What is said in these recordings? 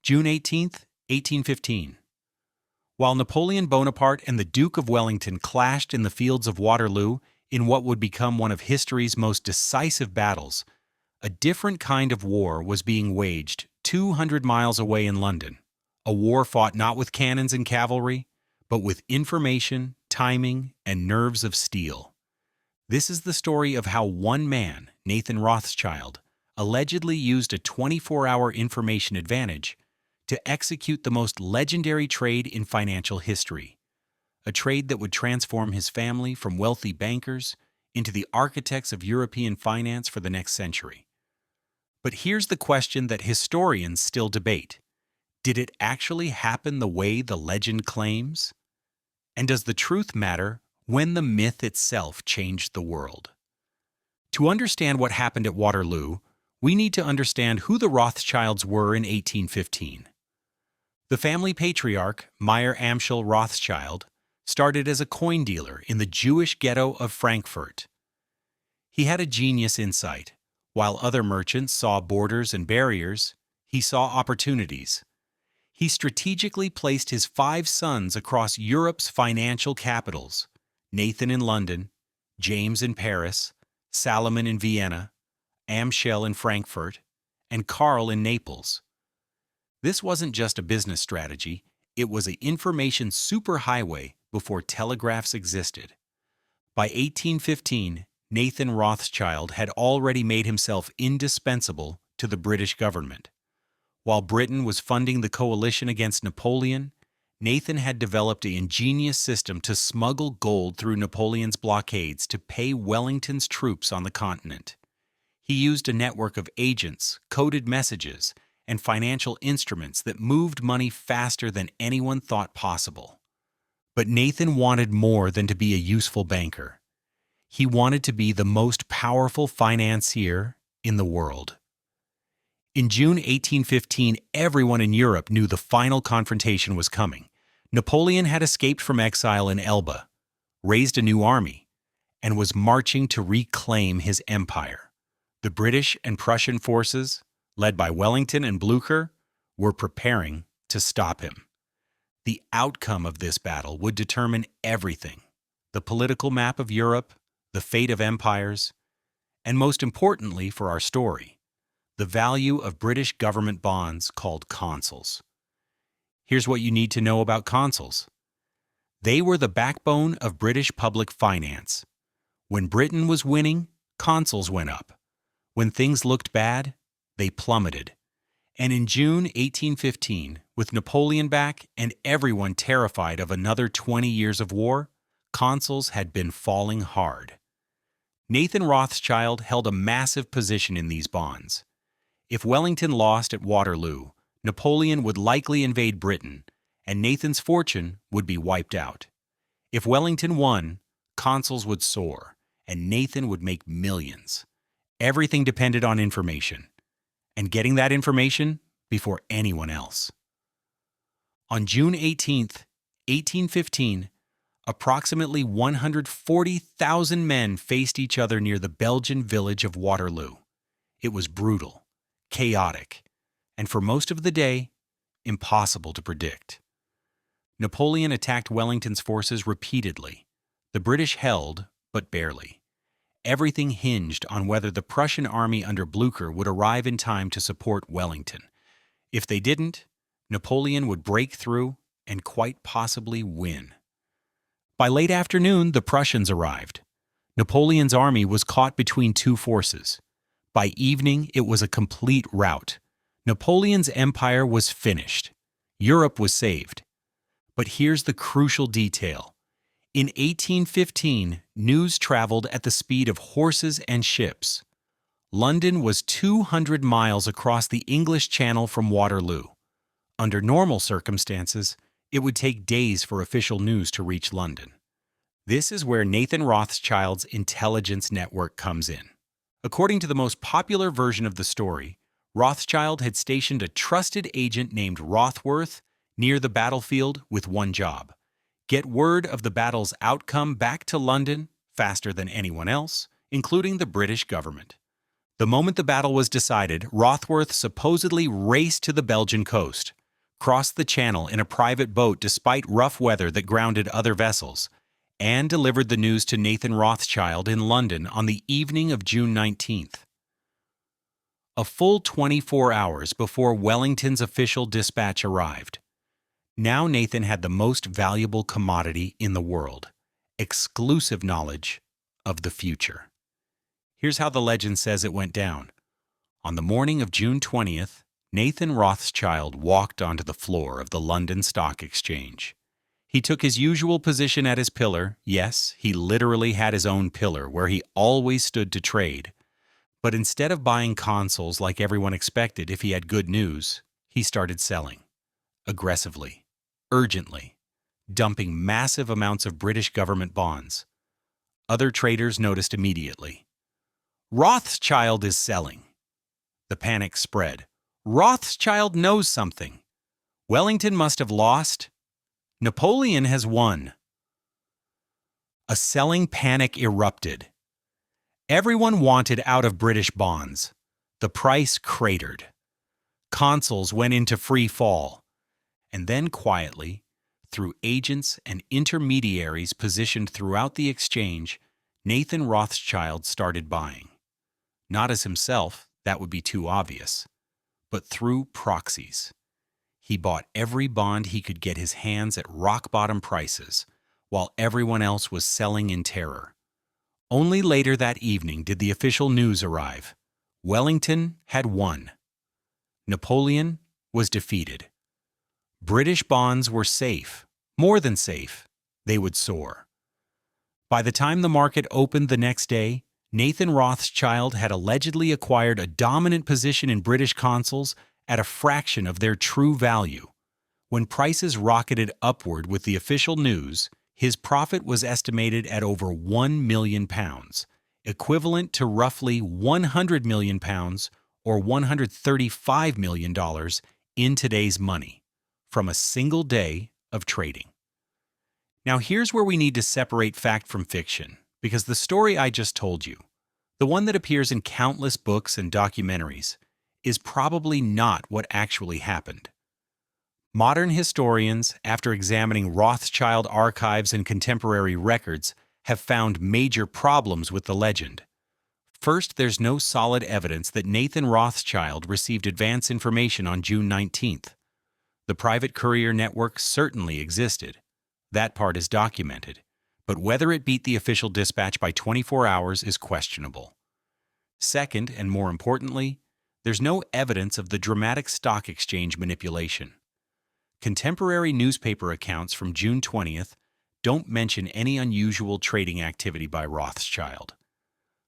June 18th, 1815. While Napoleon Bonaparte and the Duke of Wellington clashed in the fields of Waterloo in what would become one of history's most decisive battles, a different kind of war was being waged 200 miles away in London. A war fought not with cannons and cavalry, but with information, timing, and nerves of steel. This is the story of how one man, Nathan Rothschild, allegedly used a 24-hour information advantage to execute the most legendary trade in financial history, a trade that would transform his family from wealthy bankers into the architects of European finance for the next century. But here's the question that historians still debate. Did it actually happen the way the legend claims? And does the truth matter when the myth itself changed the world? To understand what happened at Waterloo, we need to understand who the Rothschilds were in 1815. The family patriarch, Meyer Amschel Rothschild, started as a coin dealer in the Jewish ghetto of Frankfurt. He had a genius insight. While other merchants saw borders and barriers, he saw opportunities. He strategically placed his 5 sons across Europe's financial capitals: Nathan in London, James in Paris, Salomon in Vienna, Amschel in Frankfurt, and Karl in Naples. This wasn't just a business strategy, it was an information superhighway before telegraphs existed. By 1815, Nathan Rothschild had already made himself indispensable to the British government. While Britain was funding the coalition against Napoleon, Nathan had developed an ingenious system to smuggle gold through Napoleon's blockades to pay Wellington's troops on the continent. He used a network of agents, coded messages, and financial instruments that moved money faster than anyone thought possible. But Nathan wanted more than to be a useful banker. He wanted to be the most powerful financier in the world. In June 1815, everyone in Europe knew the final confrontation was coming. Napoleon had escaped from exile in Elba, raised a new army, and was marching to reclaim his empire. The British and Prussian forces, led by Wellington and Blücher, were preparing to stop him. The outcome of this battle would determine everything: the political map of Europe, the fate of empires, and most importantly for our story, the value of British government bonds called consols. Here's what you need to know about consols. They were the backbone of British public finance. When Britain was winning, consols went up. When things looked bad, they plummeted. And in June 1815, with Napoleon back and everyone terrified of another 20 years of war, consols had been falling hard. Nathan Rothschild held a massive position in these bonds. If Wellington lost at Waterloo, Napoleon would likely invade Britain, and Nathan's fortune would be wiped out. If Wellington won, consols would soar, and Nathan would make millions. Everything depended on information, and getting that information before anyone else. On June 18th, 1815, approximately 140,000 men faced each other near the Belgian village of Waterloo. It was brutal, chaotic, and for most of the day, impossible to predict. Napoleon attacked Wellington's forces repeatedly. The British held, but barely. Everything hinged on whether the Prussian army under Blücher would arrive in time to support Wellington. If they didn't, Napoleon would break through and quite possibly win. By late afternoon, the Prussians arrived. Napoleon's army was caught between 2 forces. By evening, it was a complete rout. Napoleon's empire was finished. Europe was saved. But here's the crucial detail. In 1815, news traveled at the speed of horses and ships. London was 200 miles across the English Channel from Waterloo. Under normal circumstances, it would take days for official news to reach London. This is where Nathan Rothschild's intelligence network comes in. According to the most popular version of the story, Rothschild had stationed a trusted agent named Rothworth near the battlefield with one job: get word of the battle's outcome back to London faster than anyone else, including the British government. The moment the battle was decided, Rothworth supposedly raced to the Belgian coast, crossed the channel in a private boat despite rough weather that grounded other vessels, and delivered the news to Nathan Rothschild in London on the evening of June 19th. A full 24 hours before Wellington's official dispatch arrived. Now Nathan had the most valuable commodity in the world: exclusive knowledge of the future. Here's how the legend says it went down. On the morning of June 20th, Nathan Rothschild walked onto the floor of the London Stock Exchange. He took his usual position at his pillar. Yes, he literally had his own pillar where he always stood to trade. But instead of buying consoles like everyone expected if he had good news, he started selling. Aggressively. Urgently. Dumping massive amounts of British government bonds. Other traders noticed immediately. Rothschild is selling. The panic spread. Rothschild knows something. Wellington must have lost. Napoleon has won. A selling panic erupted. Everyone wanted out of British bonds. The price cratered. Consols went into free fall. And then quietly, through agents and intermediaries positioned throughout the exchange, Nathan Rothschild started buying. Not as himself, that would be too obvious, but through proxies. He bought every bond he could get his hands at rock-bottom prices, while everyone else was selling in terror. Only later that evening did the official news arrive. Wellington had won. Napoleon was defeated. British bonds were safe, more than safe. They would soar. By the time the market opened the next day, Nathan Rothschild had allegedly acquired a dominant position in British consols at a fraction of their true value. When prices rocketed upward with the official news, his profit was estimated at over £1 million, equivalent to roughly £100 million or $135 million in today's money, from a single day of trading. Now here's where we need to separate fact from fiction, because the story I just told you, the one that appears in countless books and documentaries, is probably not what actually happened. Modern historians, after examining Rothschild archives and contemporary records, have found major problems with the legend. First, there's no solid evidence that Nathan Rothschild received advance information on June 19th. The private courier network certainly existed. That part is documented. But whether it beat the official dispatch by 24 hours is questionable. Second, and more importantly, there's no evidence of the dramatic stock exchange manipulation. Contemporary newspaper accounts from June 20th don't mention any unusual trading activity by Rothschild.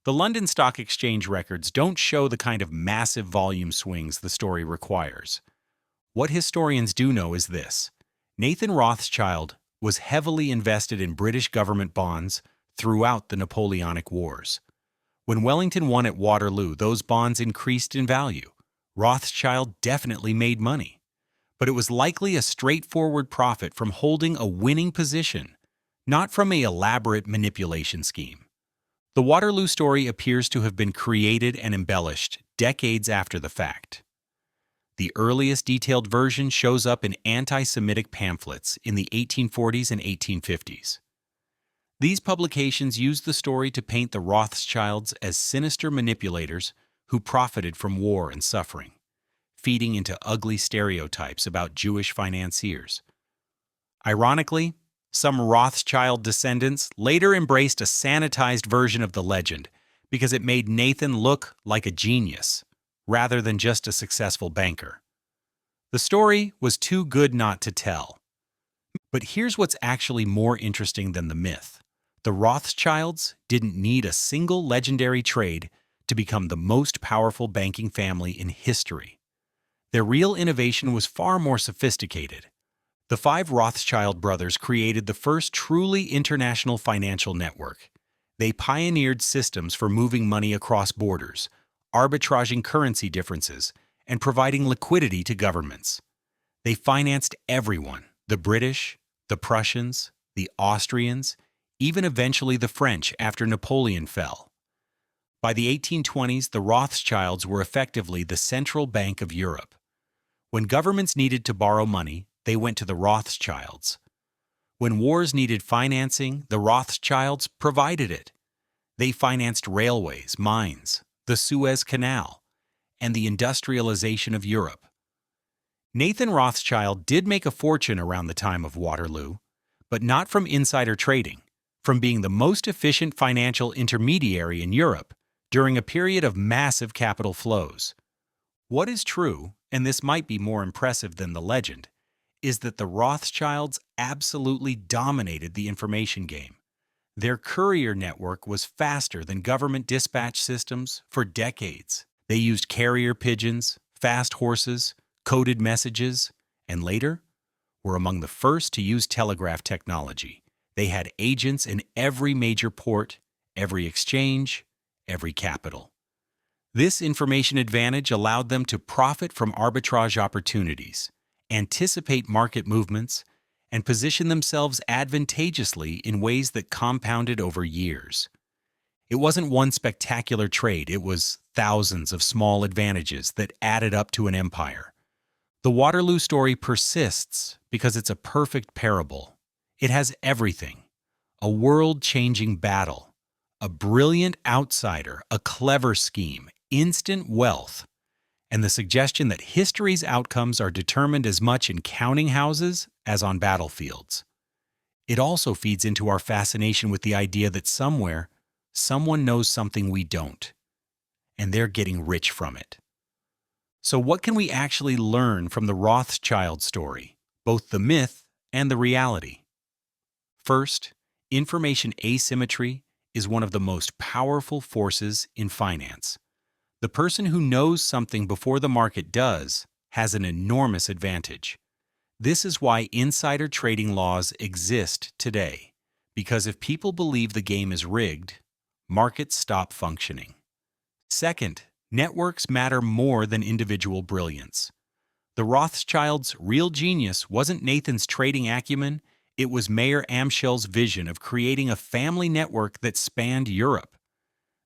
The London Stock Exchange records don't show the kind of massive volume swings the story requires. What historians do know is this: Nathan Rothschild was heavily invested in British government bonds throughout the Napoleonic Wars. When Wellington won at Waterloo, those bonds increased in value. Rothschild definitely made money. But it was likely a straightforward profit from holding a winning position, not from an elaborate manipulation scheme. The Waterloo story appears to have been created and embellished decades after the fact. The earliest detailed version shows up in anti-Semitic pamphlets in the 1840s and 1850s. These publications used the story to paint the Rothschilds as sinister manipulators who profited from war and suffering, feeding into ugly stereotypes about Jewish financiers. Ironically, some Rothschild descendants later embraced a sanitized version of the legend because it made Nathan look like a genius, rather than just a successful banker. The story was too good not to tell. But here's what's actually more interesting than the myth. The Rothschilds didn't need a single legendary trade to become the most powerful banking family in history. Their real innovation was far more sophisticated. The five Rothschild brothers created the first truly international financial network. They pioneered systems for moving money across borders, arbitraging currency differences, and providing liquidity to governments. They financed everyone: the British, the Prussians, the Austrians, even eventually the French after Napoleon fell. By the 1820s, the Rothschilds were effectively the central bank of Europe. When governments needed to borrow money, they went to the Rothschilds. When wars needed financing, the Rothschilds provided it. They financed railways, mines, the Suez Canal, and the industrialization of Europe. Nathan Rothschild did make a fortune around the time of Waterloo, but not from insider trading, from being the most efficient financial intermediary in Europe during a period of massive capital flows. What is true, and this might be more impressive than the legend, is that the Rothschilds absolutely dominated the information game. Their courier network was faster than government dispatch systems for decades. They used carrier pigeons, fast horses, coded messages, and later were among the first to use telegraph technology. They had agents in every major port, every exchange, every capital. This information advantage allowed them to profit from arbitrage opportunities, anticipate market movements, and position themselves advantageously in ways that compounded over years. It wasn't one spectacular trade, it was thousands of small advantages that added up to an empire. The Waterloo story persists because it's a perfect parable. It has everything: a world-changing battle, a brilliant outsider, a clever scheme, instant wealth, and the suggestion that history's outcomes are determined as much in counting houses as on battlefields. It also feeds into our fascination with the idea that somewhere, someone knows something we don't, and they're getting rich from it. So what can we actually learn from the Rothschild story, both the myth and the reality? First, information asymmetry is one of the most powerful forces in finance. The person who knows something before the market does has an enormous advantage. This is why insider trading laws exist today, because if people believe the game is rigged, markets stop functioning. Second, networks matter more than individual brilliance. The Rothschilds' real genius wasn't Nathan's trading acumen, it was Mayer Amschel's vision of creating a family network that spanned Europe.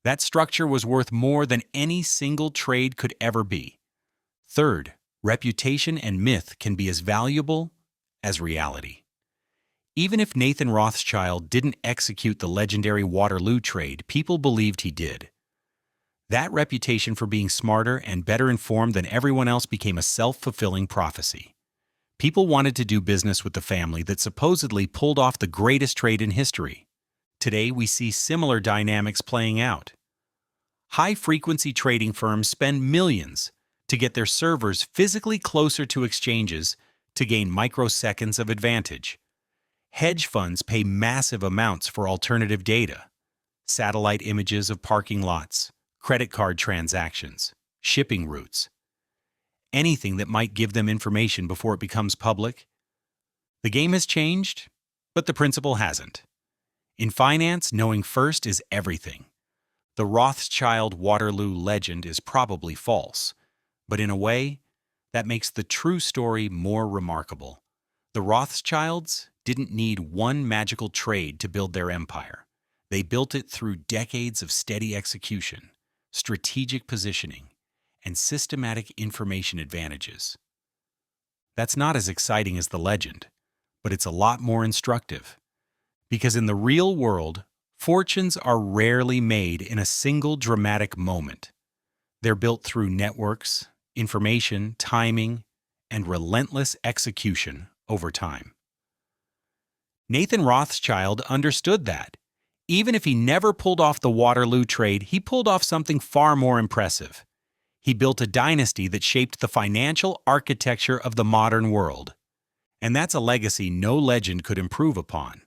That structure was worth more than any single trade could ever be. Third, reputation and myth can be as valuable as reality. Even if Nathan Rothschild didn't execute the legendary Waterloo Trade, people believed he did. That reputation for being smarter and better informed than everyone else became a self-fulfilling prophecy. People wanted to do business with the family that supposedly pulled off the greatest trade in history. Today, we see similar dynamics playing out. High-frequency trading firms spend millions to get their servers physically closer to exchanges to gain microseconds of advantage. Hedge funds pay massive amounts for alternative data, satellite images of parking lots, credit card transactions, shipping routes, anything that might give them information before it becomes public. The game has changed, but the principle hasn't. In finance, knowing first is everything. The Rothschild Waterloo legend is probably false, but in a way, that makes the true story more remarkable. The Rothschilds didn't need one magical trade to build their empire. They built it through decades of steady execution, strategic positioning, and systematic information advantages. That's not as exciting as the legend, but it's a lot more instructive. Because in the real world, fortunes are rarely made in a single dramatic moment. They're built through networks, information, timing, and relentless execution over time. Nathan Rothschild understood that. Even if he never pulled off the Waterloo Trade, he pulled off something far more impressive. He built a dynasty that shaped the financial architecture of the modern world. And that's a legacy no legend could improve upon.